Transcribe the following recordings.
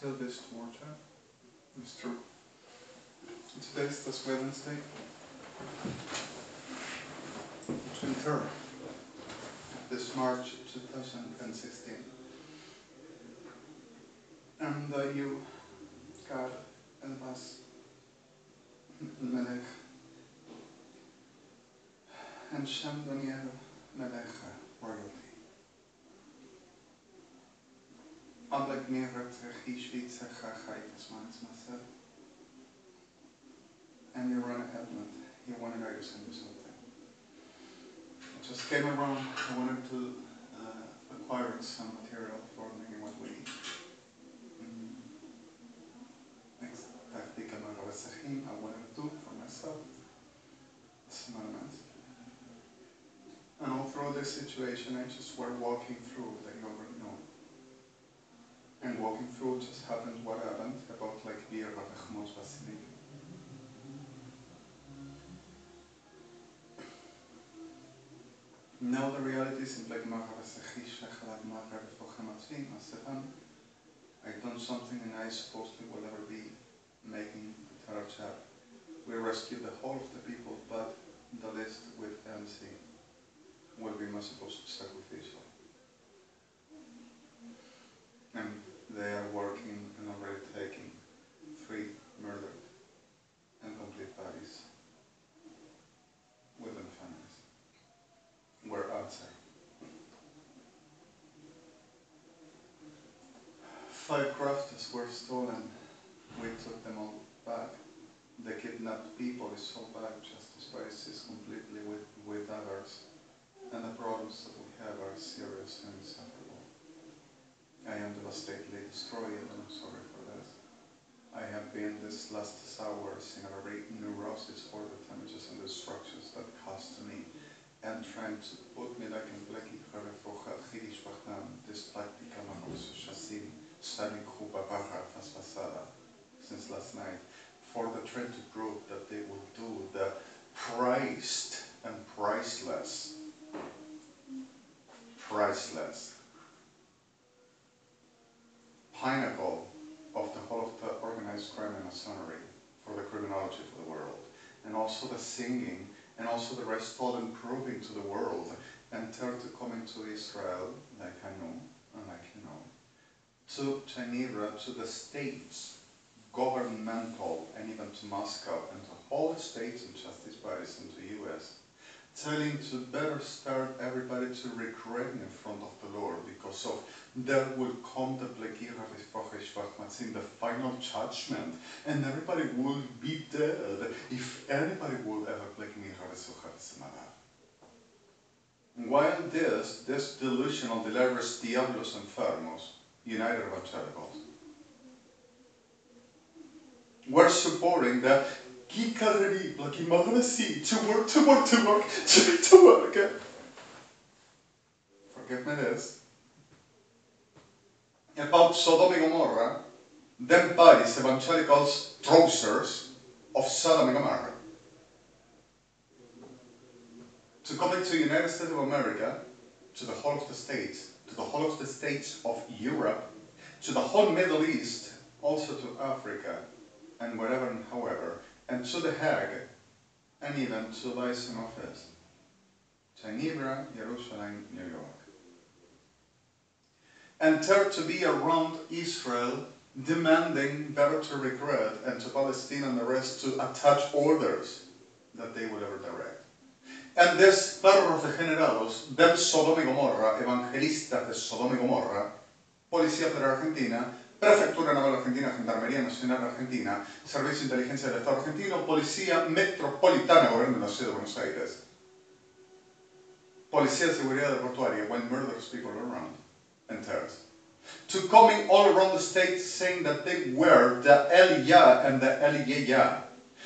still this torture. It's true. Today is this Wednesday, 23rd, this March 2016. And you, God ELBAZ, Melech, and SHEM, DONERO, Melech'ha, royalty. Unlike me, and you run a Edmond, you wanted to send you something. I just came around, I wanted to acquire some material for making what we need. I wanted to do for myself some elements. And all through this situation, I just were walking through that you already know. And walking through just happened what happened about like beer of Echmos Vasili. Now the reality is in like I've done something and I supposedly will never be making the third chapter. We rescued the whole of the people, but the list with MC will be most supposed to sacrificial. And they are working and already taking 3 murdered and complete bodies within families. We're outside. 5 crafters were stolen. We took them all back. The kidnapped people is sold back. Justice prices completely with others. And the problems that we have are serious and insufferable. I am devastatedly destroyed and I'm sorry for this. I have been these last hours in a very neurosis for the damages and destructions that caused me and trying to put me like in Blackie Harefochat, Hirish Bachman, this practical Mahosu Shasim, studying Kuba Baha Fasfasada since last night, for the trying to prove that they will do the priced and priceless pinnacle of the whole of the organized crime and masonry for the criminology of the world, and also the singing, and also the rest all improving to the world, and third to come into Israel, like I know, and like you know, to Geneva, to the states, governmental, and even to Moscow, and to all the states and justice bodies, and to US, telling to better start everybody to regretting in front of the Lord, because of there will come the the final judgment, and everybody will be dead if anybody will ever while this delusional delirious diablos enfermos, United Evangelicals, were supporting that to work. Forgive me this. About Sodoma and Gomorrah, them bodies, evangelicals, trousers of Sodom and Gomorrah, to come into the United States of America, to the whole of the states, to the whole of the states of Europe, to the whole Middle East, also to Africa, and wherever and however, and to The Hague, and even to license office, Geneva, Jerusalem, New York. And third, to be around Israel, demanding better to regret, and to Palestine and the rest to attach orders that they will ever direct. And this perros degenerados, them Sodoma y Gomorra, evangelistas de Sodoma y Gomorra, Policía Federal Argentina, Prefectura Naval Argentina, Gendarmería Nacional Argentina, Servicio de Inteligencia del Estado Argentino, Policía Metropolitana, Gobierno de la Ciudad de Buenos Aires, Policía de Seguridad Portuaria, when murders people around, and terrorists, to coming all around the state saying that they were the Elia and the Eliya.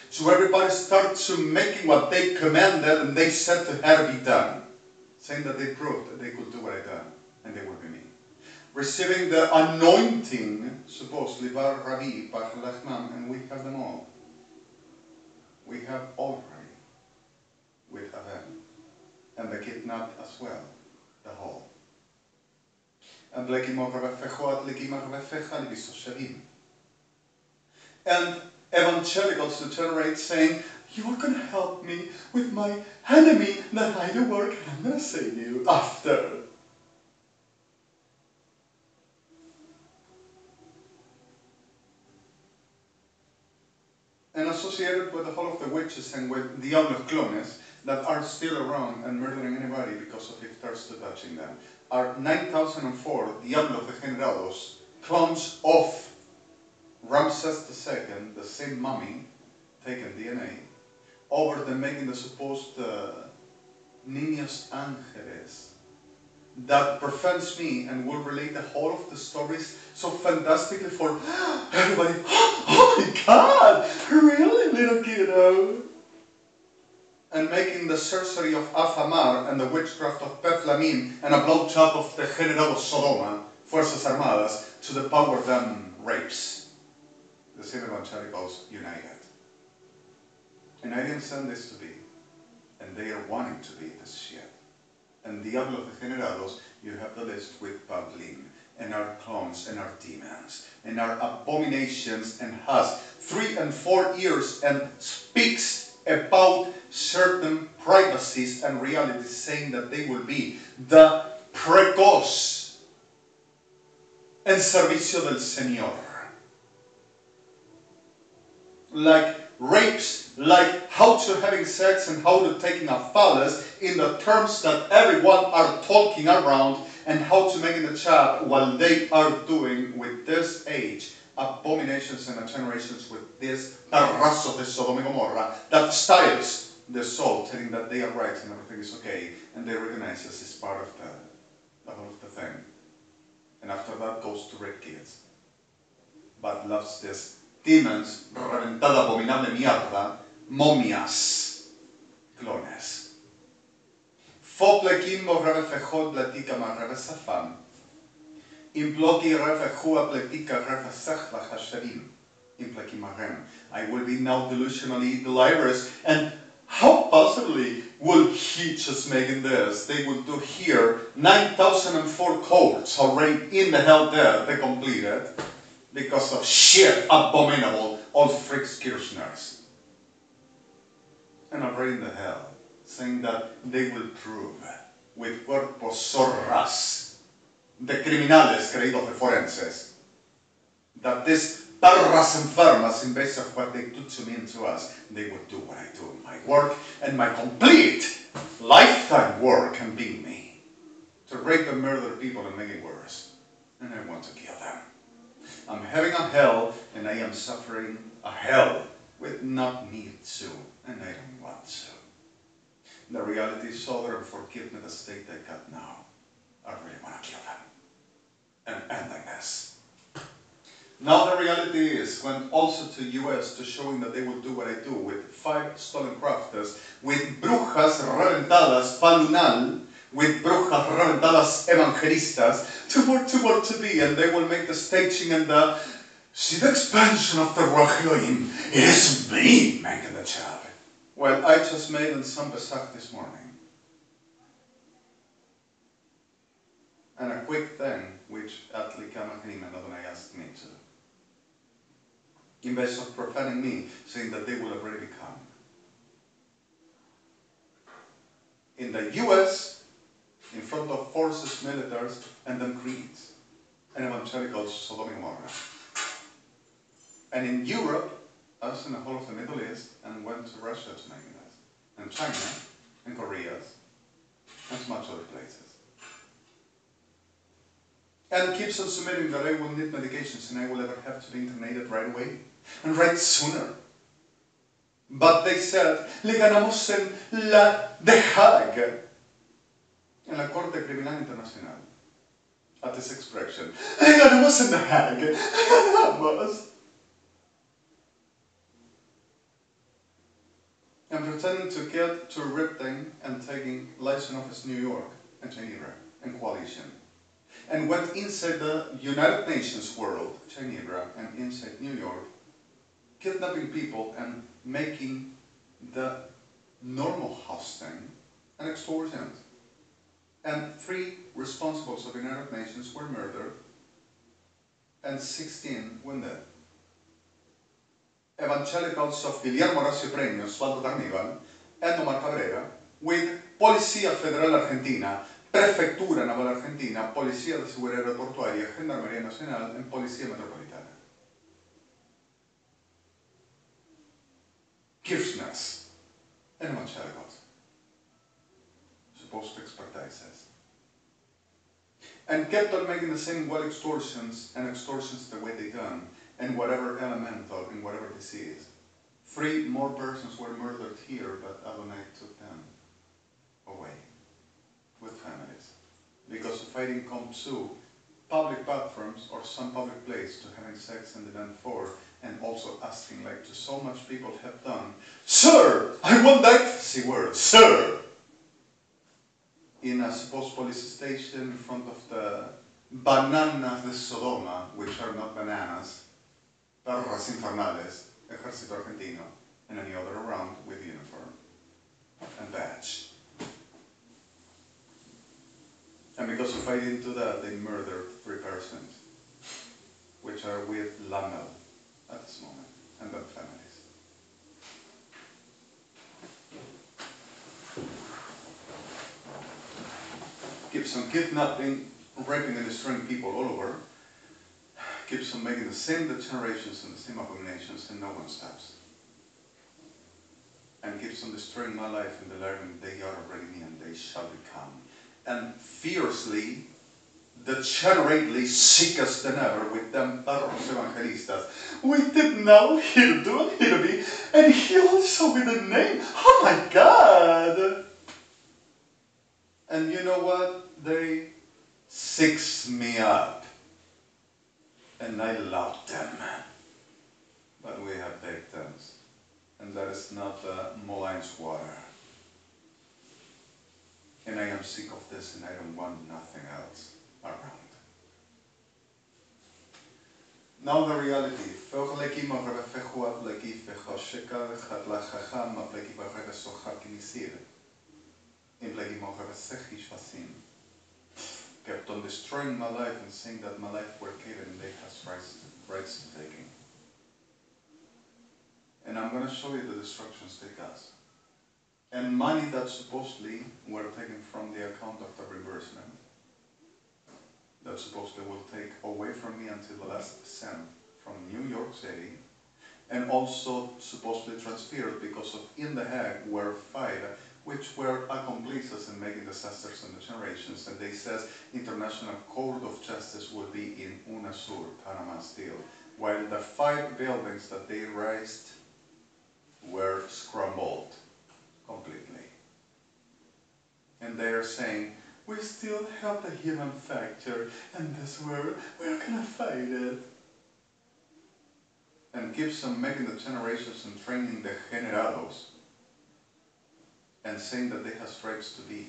So everybody started to making what they commanded and they said to have be done, saying that they proved that they could do what I done, and they would be me. Receiving the anointing, supposedly, Bar Rabbi, Bar Lachman, and we have them all. We have already with Avem, and the kidnapped as well, the whole. And Blackie Mocha Befecho, Blackie Mocha Befecha, Libiso Shavim. And evangelicals degenerate saying, you are going to help me with my enemy that I do work, and I'm going to save you after. And associated with the whole of the witches and with Diablos clones that are still around and murdering anybody because of if thirst to touching them, are 9,004 Diablos Degenerados, clones of Ramses II, the same mummy, taken DNA, over them making the supposed Niños Ángeles, that prevents me and will relate the whole of the stories so fantastically for everybody. Oh my God, really, little kiddo? And making the sorcery of Afamar and the witchcraft of Peflamim and a blowjob of the General Sodoma, Fuerzas Armadas, to the power them rapes. The same evangelicals united. And I didn't send this to be, and they are wanting to be this shit. And Diablos Degenerados, you have the list with Pavlin, and our clones, and our demons, and our abominations, and has 3 and 4 years, and speaks about certain privacies and realities, saying that they will be the precoz en servicio del Señor. Like rapes, like how to having sex and how to taking a phallus in the terms that everyone are talking around, and how to making the chat while they are doing with this age abominations and generations with this perros de Sodoma and Gomorra that styles the soul, telling that they are right and everything is okay, and they recognize this is part of the whole of the thing. And after that goes to rape kids, but loves this demons, reventada abominable mierda, momias, clones. Fople kimbo revefejod platica ma revesafam. Imploki revejua platica revesachla hasharim. Implaki marem. I will be now delusionally delirious, and how possibly will he just making this? They will do here 9,004 codes already in the hell there, they completed, because of shit abominable old freaks Kirschners. And already in the hell, saying that they will prove with cuerpos zorras de criminales creídos de forenses that this perras enfermas, in base of what they do to me and to us, they would do what I do, my work and my complete lifetime work and being me, to rape and murder people and make it worse. And I want to kill them. I'm having a hell, and I am suffering a hell with not need to, and I don't want to. The reality is, Father, and forgive me the state I got now. I really want to kill them and end like this. Now the reality is, went also to US to showing that they will do what I do with 5 stolen crafters, with brujas reventadas palunal, with brujas reventadas evangelistas, to be, and they will make the staging and the, see the expansion of the Ruach Elohim. It is me making the job. Well, I just made in some Pesach this morning. And a quick thing, which Atli Kamachim and Adonai asked me to. In vez of profaning me, saying that they will have already come. In the US, in front of forces, militaries, and then creeds, and evangelicals, Sodoma and Gomorrah. And in Europe, I was in the whole of the Middle East, and went to Russia to make this, and China, and Korea, and so much other places. And keeps on submitting that I will need medications and I will ever have to be internated right away, and right sooner. But they said, le ganamos en la The Hague, en la Corte Criminal Internacional, at this expression. Le ganamos en The Hague, le ganamos. And pretending to get to Ripting and taking license office New York and Geneva and coalition. And went inside the United Nations world, Geneva, and inside New York, kidnapping people and making the normal hosting an extortion. And 3 responsibles of the United Nations were murdered, and 16 went dead. evangelicals of Guillermo Horacio Premio, Osvaldo Carnival, and Omar Cabrera, with Policía Federal Argentina, Prefectura Naval Argentina, Policía de Seguridad Aeroportuaria, Gendarmería Nacional, and Policía Metropolitana. KIRSCHNERS and evangelicals. Supposed expertises. And kept on making the same well extortions and extortions the way they done, and whatever elemental in whatever disease. 3 more persons were murdered here, but Adonai took them away with families. Because of fighting come to public bathrooms or some public place to having sex in the band 4, and also asking like to so much people have done, "Sir, I want that," see word, "Sir," in a supposed police station in front of the bananas de Sodoma, which are not bananas, perros infernales, Ejército Argentino, and any other around with uniform and badge. And because of fighting to that, they murdered 3 persons, which are with Lamel at this moment, and their families. Keeps on kidnapping, raping and destroying people all over. Keeps on making the same degenerations and the same abominations, and no one stops. And keeps on destroying my life and deliring they are already me and they shall become. And fiercely, degenerately sickest than ever with them Perros Evangelusas. We didn't know he'll do it, he'll be, and he also with a name. Oh my God! And you know what? They six me up. And I love them. But we have victims. And that is not Moline's water. And I am sick of this and I don't want nothing else around. Now the reality. Kept on destroying my life and saying that my life were given and they has rights to taking. And I'm going to show you the destructions they caused. And money that supposedly were taken from the account of the reimbursement. That supposedly will take away from me until the last cent from New York City. And also supposedly transferred because of in The Hague were 5 which were accomplices in making disasters and degenerations. And they says International Court of Justice will be in UNASUR, Panama still. While the 5 buildings that they raised were scrambled completely. And they are saying, we still have the human factor in this world, we're gonna fight it. And keeps on making the generations and training the generados and saying that they have rights to be.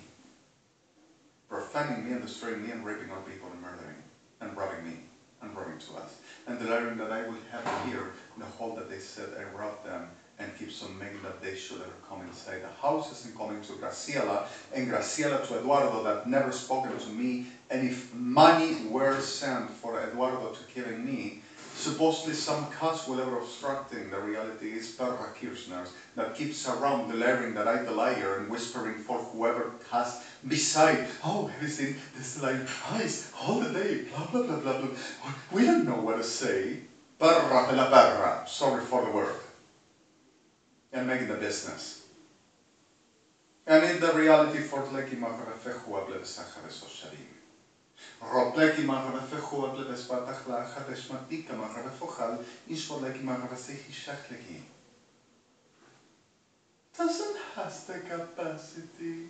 Profaning me and destroying me and raping our people and murdering and robbing me and robbing to us. And deliring that I will have here the hole that they said I robbed them, and keeps on making that they should ever come inside the houses and coming to Graciela, and Graciela to Eduardo that never spoken to me, and if money were sent for Eduardo to giving me, supposedly some cause will ever obstructing. The reality is Perra KIRSCHNERS that keeps around deliring that I the liar and whispering for whoever has beside, oh, have you seen this liar eyes all the day, blah, blah, blah, blah, blah. We don't know what to say. Perra de la perra, sorry for the word. And making the business. And in the reality for Tleki Maharafehu Ablebesaha Vesosharim. Ropleki Maharafehu Ablebespatachla Hadeshmatika Maharafohal Ishwaleki Maharasehi Shakleki. Doesn't has the capacity,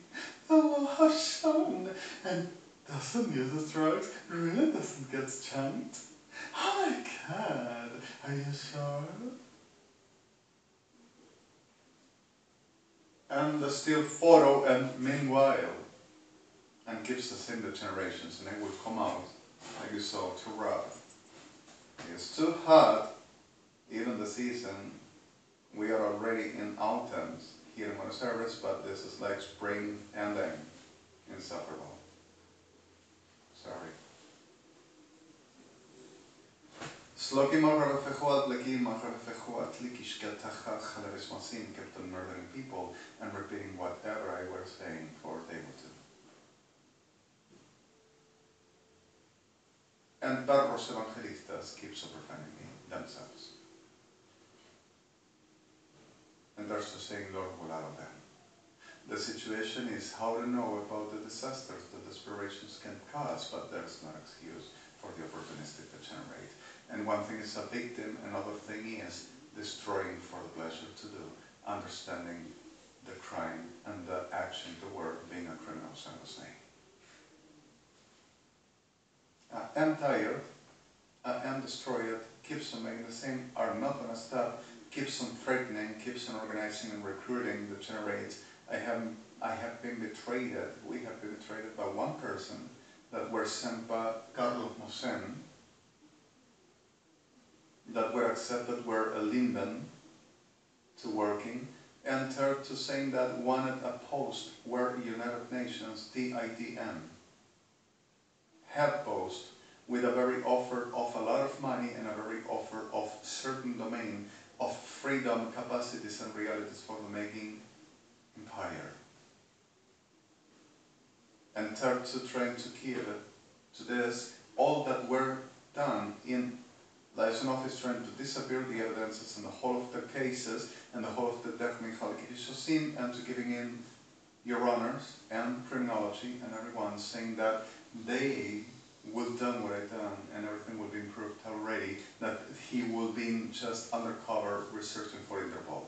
the law has shown, and doesn't use the drugs, really doesn't get chunked. Oh my God, are you sure? And the still photo, and meanwhile, and keeps the same generations, and it will come out, like you saw, too rough. It's too hot, even the season. We are already in autumn here in Buenos Aires, but this is like spring ending, insufferable. Sorry. Sloki Marra Fechuat Leki Marra Fechuat Likishka Tachach Halevismasim kept on murdering people and repeating whatever I was saying for a day or two. And Perros Evangelusas keeps on profaning themselves. And there's the saying, Lord will allow them. The situation is how to know about the disasters that desperations can cause, but there's no excuse for the opportunistic to generate. And one thing is a victim, another thing is destroying for the pleasure to do, understanding the crime and the action toward being a criminal, so to say. I am tired, I am destroyed, keeps on making the same, are not going to stop, keeps on threatening, keeps on organizing and recruiting the generates. I have been betrayed, we have been betrayed by one person that were sent by Carlos Mosen, that were accepted were a Linden to working, and third to saying that wanted a post where United Nations, DIDM, head post with a very offer of a lot of money and a very offer of certain domain of freedom, capacities and realities for the making empire. And third to trying to keep to this, all that were done in liaison office trying to disappear the evidences and the whole of the cases and the whole of the documentation and to giving in your honors and criminology and everyone saying that they would done what I done and everything will be improved already, that he will be just undercover researching for Interpol.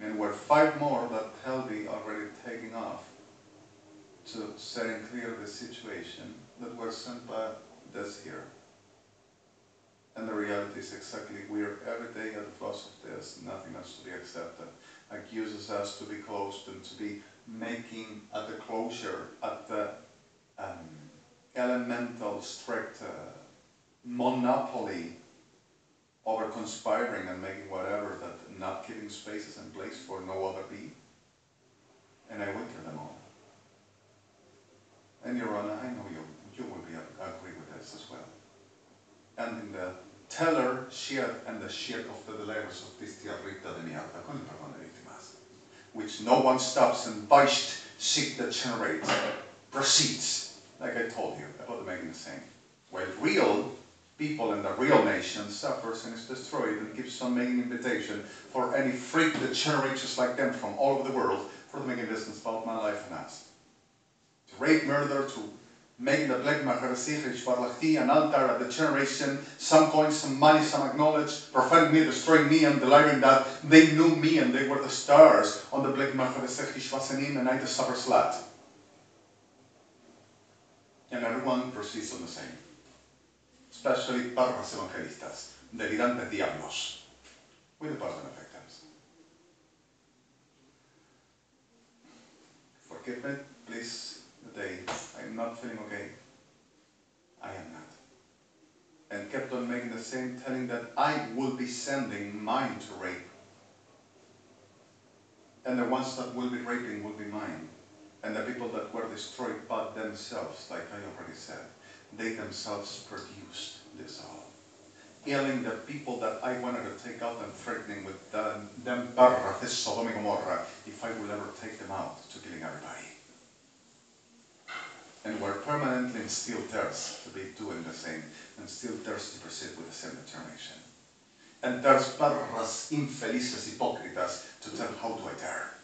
And were 5 more that Helby already taking off to setting clear the situation that were sent by this here. And the reality is exactly we're every day at the close of this, nothing else to be accepted. Accuses us to be closed and to be making at the closure, at the elemental, strict monopoly over conspiring and making whatever, that not giving spaces and place for no other be. And I will kill them all. And Your Honor, I know you will be agree with this as well. And in the teller shit and the shit of the delivers of this tierrita de mierda, con el perdón de víctimas, which no one stops and Beisht seek that generates, proceeds, like I told you, about making the same. While real people and the real nation suffers and is destroyed and keeps on making invitation for any freak that generates just like them from all over the world for the making business about my life and us. To rape, murder, to making the black market an altar at the generation, some coins, some money, some acknowledge, profaning me, destroying me, and deliring that they knew me and they were the stars on the black market and I the supper slut. And everyone proceeds on the same. Especially Perros Evangelusas, delirantes diablos, with the personal victims. Forgive me, please, the day I'm not feeling okay. I am not. And kept on making the same, telling that I will be sending mine to rape. And the ones that will be raping will be mine. And the people that were destroyed by themselves, like I already said, they themselves produced this all. Killing the people that I wanted to take out and threatening with them Perra, this SODOMA and GOMORRA, if I will ever take them out to killing everybody. And we're permanently and still thirst to be doing the same, and still thirst to proceed with the same determination. And there's perras infelices hipócritas to tell how do I dare.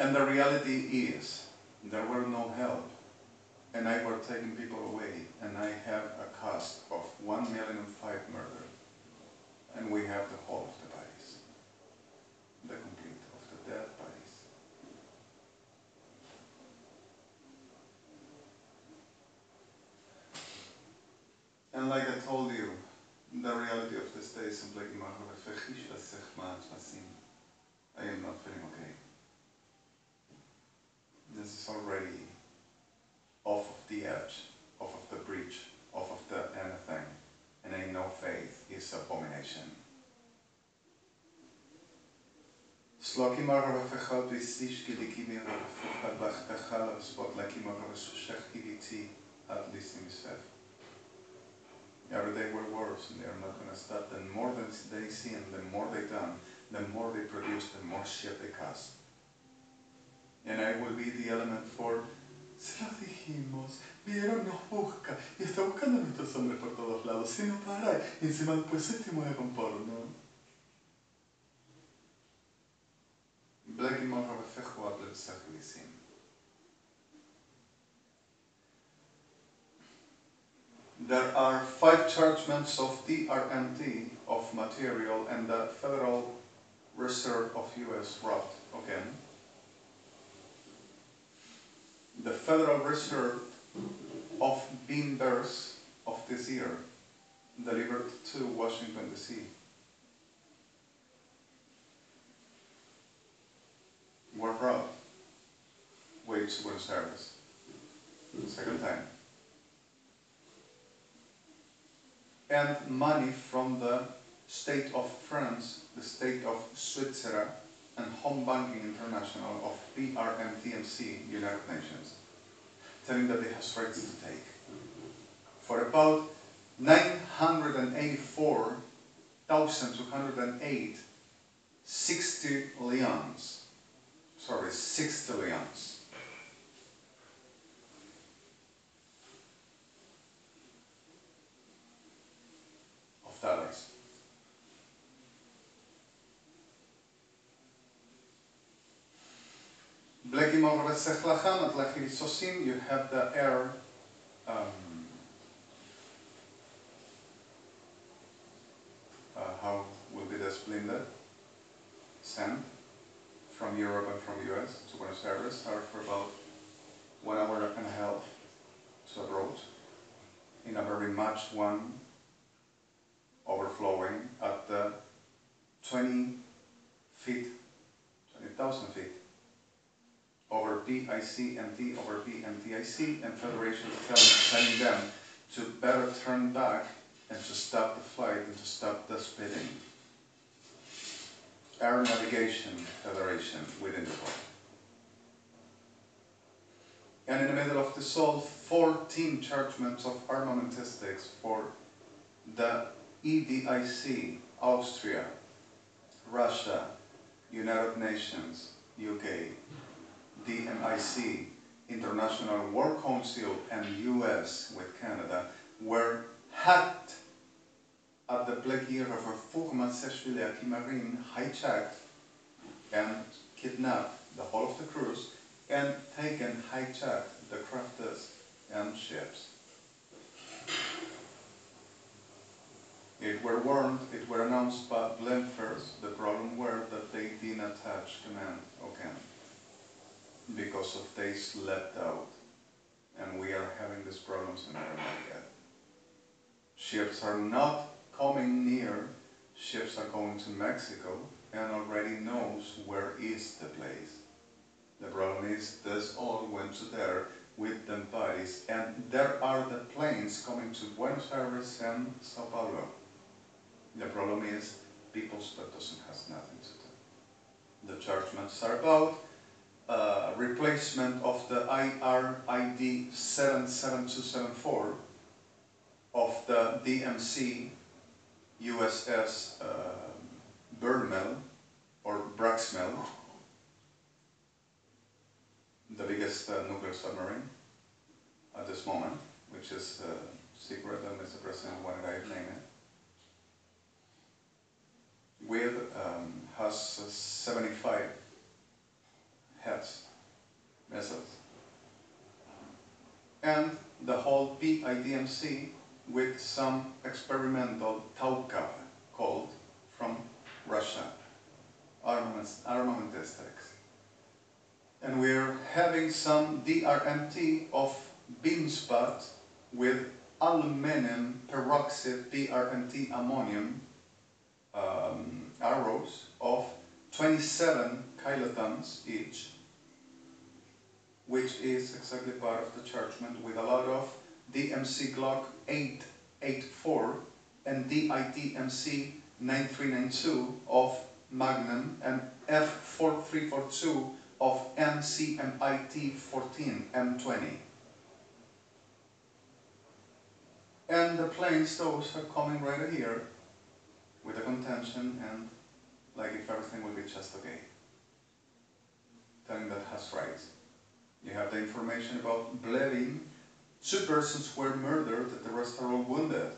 And the reality is, there were no help, and I were taking people away, and I have a cost of 1,005,000 murder, and we have the whole of the bodies, the complete of the dead bodies. And like I told you, the reality of this day is simply I am not feeling okay. This is already off of the edge, off of the breach, off of the anything, and I know faith is abomination. Sloki marra fechal bisish gidikimi fuchal bach kachal spot laki marra sushach iditi at least himself. Every day we're worse, and they are not going to stop. The more they see and the more they done, the more they produce, the more shit they cause. And I will be the element for, se lo dijimos, vieron, nos busca, y está buscando a nuestros hombres por todos lados, si no para, y encima después se mueve con porno. Bleki mocha vefechu able b'sachilisim. There are 5 chargements of DRMT of material and the Federal Reserve of US wrote again. The Federal Reserve of Beanbers of this year delivered to Washington, D.C. Were brought way to Buenos Aires. Second time. And money from the state of France, the state of Switzerland, and Home Banking International of PRMTMC, United Nations, telling that they have rights to take. For about 984,208 sextillions of dollars. You have the air how will be explained that? Sent from Europe and from US to Buenos Aires are for about 1 hour and a half to abroad in a very much one overflowing at the 20,000 feet over PICMT over PMTIC, and Federation telling them to better turn back and to stop the flight and to stop the speeding. Air Navigation Federation within the world. And in the middle of this all, 14 chargements of armamentistics for the EDIC, Austria, Russia, United Nations, UK, DMIC, International War Council, and US with Canada, were hacked at the Black Year of a Marine, hijacked and kidnapped the whole of the crews and taken, hijacked the crafters and ships. It were warned, it were announced by Blenfers. The problem were that they didn't attach command, okay, because of they slept out, and we are having these problems in our market. Ships are not coming near, ships are going to Mexico and already knows where is the place. The problem is this all went to there with them bodies, and there are the planes coming to Buenos Aires and Sao Paulo. The problem is people's that doesn't have nothing to do. The chargements are about replacement of the IRID 77274 of the DMC USS Burnmel or Braxmel, the biggest nuclear submarine at this moment, which is secret and Mr. President wanted I name it. With has 75 heads, missiles, and the whole PIDMC with some experimental Tauka called from Russia, armamentistics. And we're having some DRMT of beamspot with aluminum peroxide DRMT ammonium arrows of 27 kilotons each, which is exactly part of the chargement, with a lot of DMC Glock 884 and DITMC 9392 of Magnum and F-40 342 of MCMIT 14 M20. And the planes, those are coming right here with the contention and like if everything will be just okay. Telling that has rights. You have the information about bleeding. 2 persons were murdered, the rest are all wounded.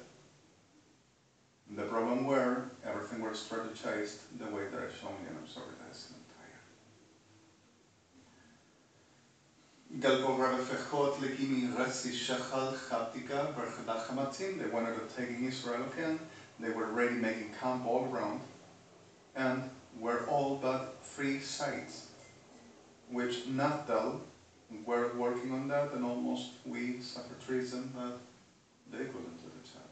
The problem were, everything was strategized the way that I shown you, and I'm sorry that it's entire. They wanted to take Israel again. They were already making camp all around, and were all but 3 sites, which Natal were working on that, and almost we suffered treason, but they couldn't do the job.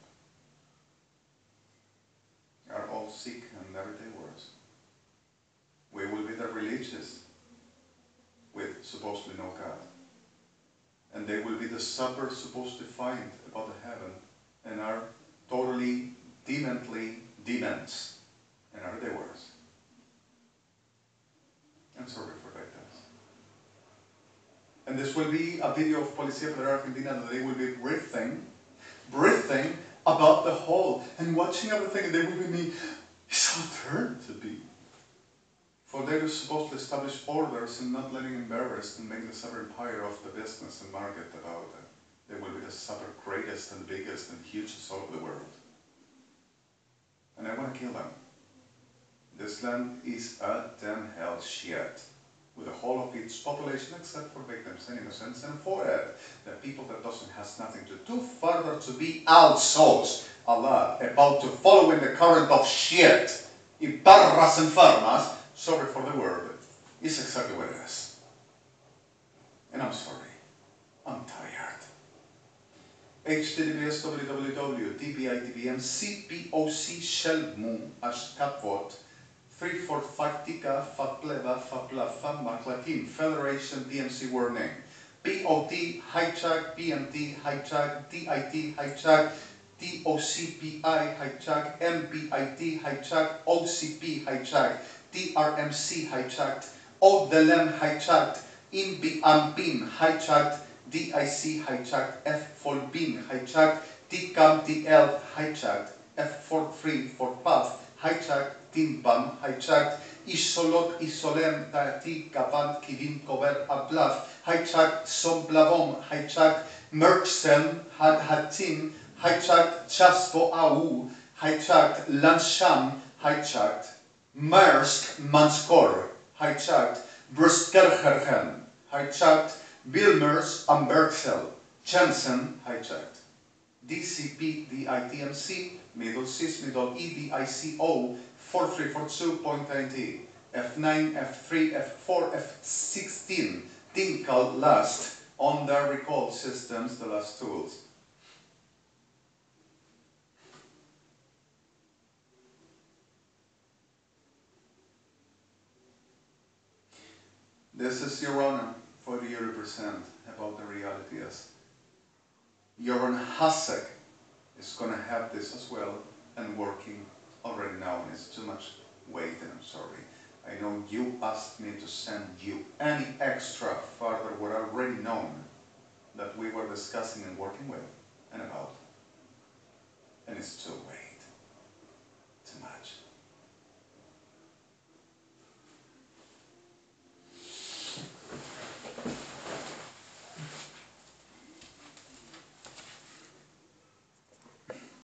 Are all sick and every day worse. We will be the religious with supposedly no God. And they will be the supper supposed to find about the heaven and are totally demently demons and every day worse. I'm sorry for that. And this will be a video of Policía Federal Argentina that they will be breathing about the whole and watching everything, and they will be me, it's our turn to be. For they were supposed to establish orders and not letting embarrassed and make the super empire of the business and market about it. They will be the super greatest and biggest and hugest all over the world. And I want to kill them. This land is a damn hell shit. With the whole of its population except for victims and innocents, and for it, the people that doesn't has nothing to do further to be outsourced a lot about to follow in the current of shit. Y perras enfermas, sorry for the word, is exactly what it is. And I'm sorry, I'm tired. https www.dbitbm cpoc shelmu ashkapvot 345 tika fapleva faplafa maklatim Federation PMC warning. POT hijack PMT hijack DIT hijack DOCPI hijack MBIT hijack OCP hijack DRMC hijacked ODLM hijacked INBIM hijacked DIC hijacked F4BIM hijacked DCAM DL hijacked F43 for PAF hijacked Timbam hijacked Isolot Isolem Tati Kavan Kivin Kover Ablav hijacked Somblavom hijacked Merksem Hatim hijacked Chaspo Au hijacked Lansham hijacked Maersk Manskor hijacked Bruskelhergen hijacked Wilmers Ambergsel Jensen hijacked DCP DITMC Middle Cis Middle EDICO 4342.90 F9 F3 F4 F16 Tinkal last on the recall systems, the last tools. This is Your Honor for the 80% about the reality is. Your Honor Hasek is going to have this as well and working already now, and it's too much weight, and I'm sorry. I know you asked me to send you any extra further what I already known that we were discussing and working with and about, and it's too late.